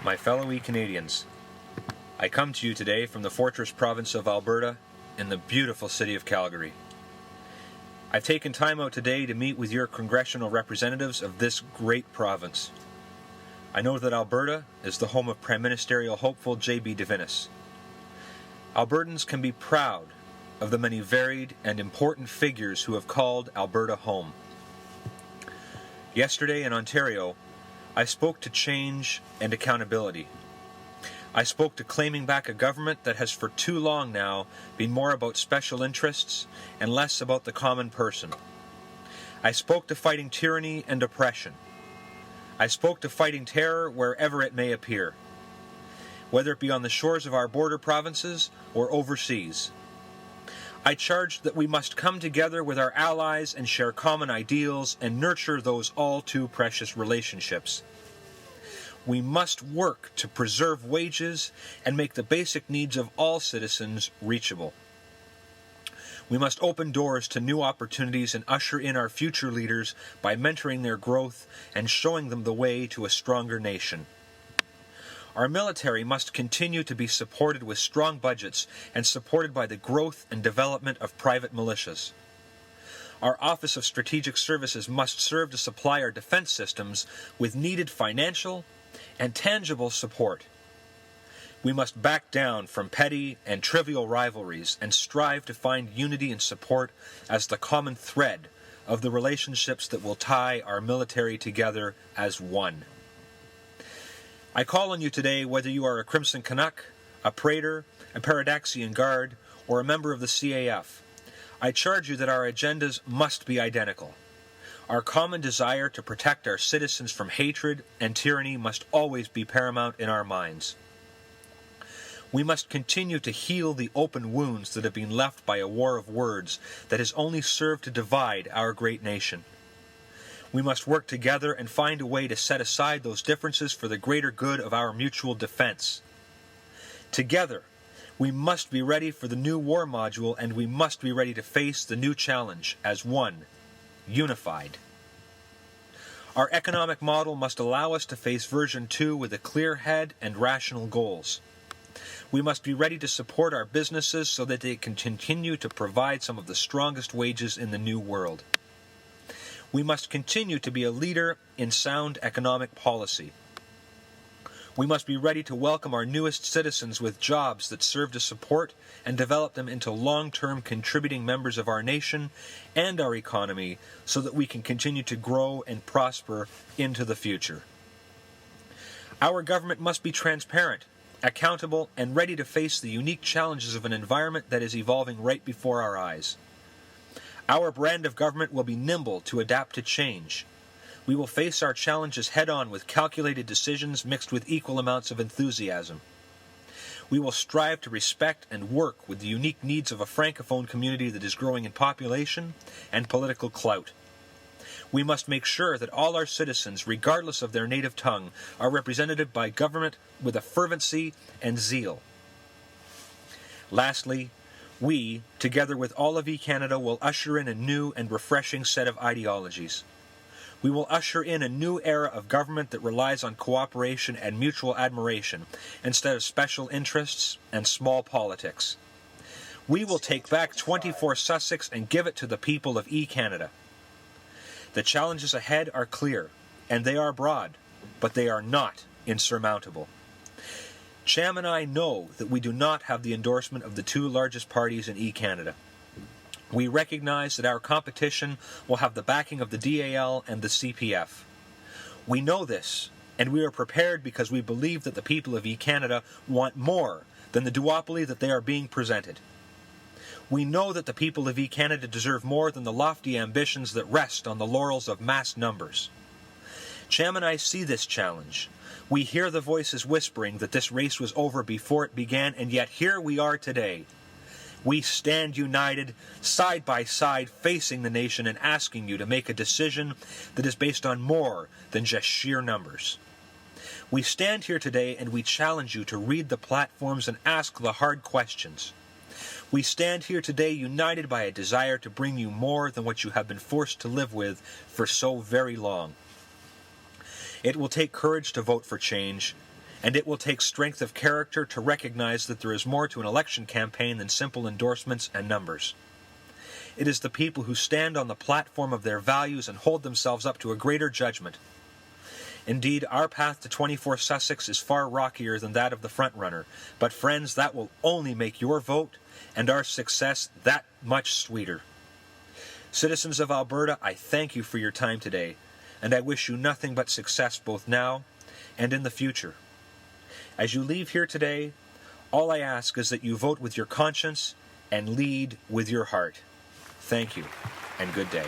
My fellow eCanadians, I come to you today from the Fortress Province of Alberta in the beautiful city of Calgary. I've taken time out today to meet with your congressional representatives of this great province. I know that Alberta is the home of Prime Ministerial hopeful J.B. Devinis. Albertans can be proud of the many varied and important figures who have called Alberta home. Yesterday in Ontario, I spoke to change and accountability. I spoke to claiming back a government that has for too long now been more about special interests and less about the common person. I spoke to fighting tyranny and oppression. I spoke to fighting terror wherever it may appear, whether it be on the shores of our border provinces or overseas. I charged that we must come together with our allies and share common ideals and nurture those all too precious relationships. We must work to preserve wages and make the basic needs of all citizens reachable. We must open doors to new opportunities and usher in our future leaders by mentoring their growth and showing them the way to a stronger nation. Our military must continue to be supported with strong budgets and supported by the growth and development of private militias. Our Office of Strategic Services must serve to supply our defense systems with needed financial and tangible support. We must back down from petty and trivial rivalries and strive to find unity and support as the common thread of the relationships that will tie our military together as one. I call on you today, whether you are a Crimson Canuck, a Praetor, a Paradoxian Guard, or a member of the CAF. I charge you that our agendas must be identical. Our common desire to protect our citizens from hatred and tyranny must always be paramount in our minds. We must continue to heal the open wounds that have been left by a war of words that has only served to divide our great nation. We must work together and find a way to set aside those differences for the greater good of our mutual defense. Together, we must be ready for the new war module, and we must be ready to face the new challenge as one, unified. Our economic model must allow us to face version 2 with a clear head and rational goals. We must be ready to support our businesses so that they can continue to provide some of the strongest wages in the new world. We must continue to be a leader in sound economic policy. We must be ready to welcome our newest citizens with jobs that serve to support and develop them into long-term contributing members of our nation and our economy so that we can continue to grow and prosper into the future. Our government must be transparent, accountable, and ready to face the unique challenges of an environment that is evolving right before our eyes. Our brand of government will be nimble to adapt to change. We will face our challenges head-on with calculated decisions mixed with equal amounts of enthusiasm. We will strive to respect and work with the unique needs of a francophone community that is growing in population and political clout. We must make sure that all our citizens, regardless of their native tongue, are represented by government with a fervency and zeal. Lastly, we, together with all of eCanada, will usher in a new and refreshing set of ideologies. We will usher in a new era of government that relies on cooperation and mutual admiration instead of special interests and small politics. We will take back 24 Sussex and give it to the people of eCanada. The challenges ahead are clear, and they are broad, but they are not insurmountable. Cham and I know that we do not have the endorsement of the two largest parties in eCanada. We recognize that our competition will have the backing of the DAL and the CPF. We know this, and we are prepared because we believe that the people of eCanada want more than the duopoly that they are being presented. We know that the people of eCanada deserve more than the lofty ambitions that rest on the laurels of mass numbers. Cham and I see this challenge. We hear the voices whispering that this race was over before it began, and yet here we are today. We stand united, side by side, facing the nation and asking you to make a decision that is based on more than just sheer numbers. We stand here today and we challenge you to read the platforms and ask the hard questions. We stand here today united by a desire to bring you more than what you have been forced to live with for so very long. It will take courage to vote for change, and it will take strength of character to recognize that there is more to an election campaign than simple endorsements and numbers. It is the people who stand on the platform of their values and hold themselves up to a greater judgment. Indeed, our path to 24 Sussex is far rockier than that of the frontrunner, but friends, that will only make your vote and our success that much sweeter. Citizens of Alberta, I thank you for your time today, and I wish you nothing but success both now and in the future. As you leave here today, all I ask is that you vote with your conscience and lead with your heart. Thank you, and good day.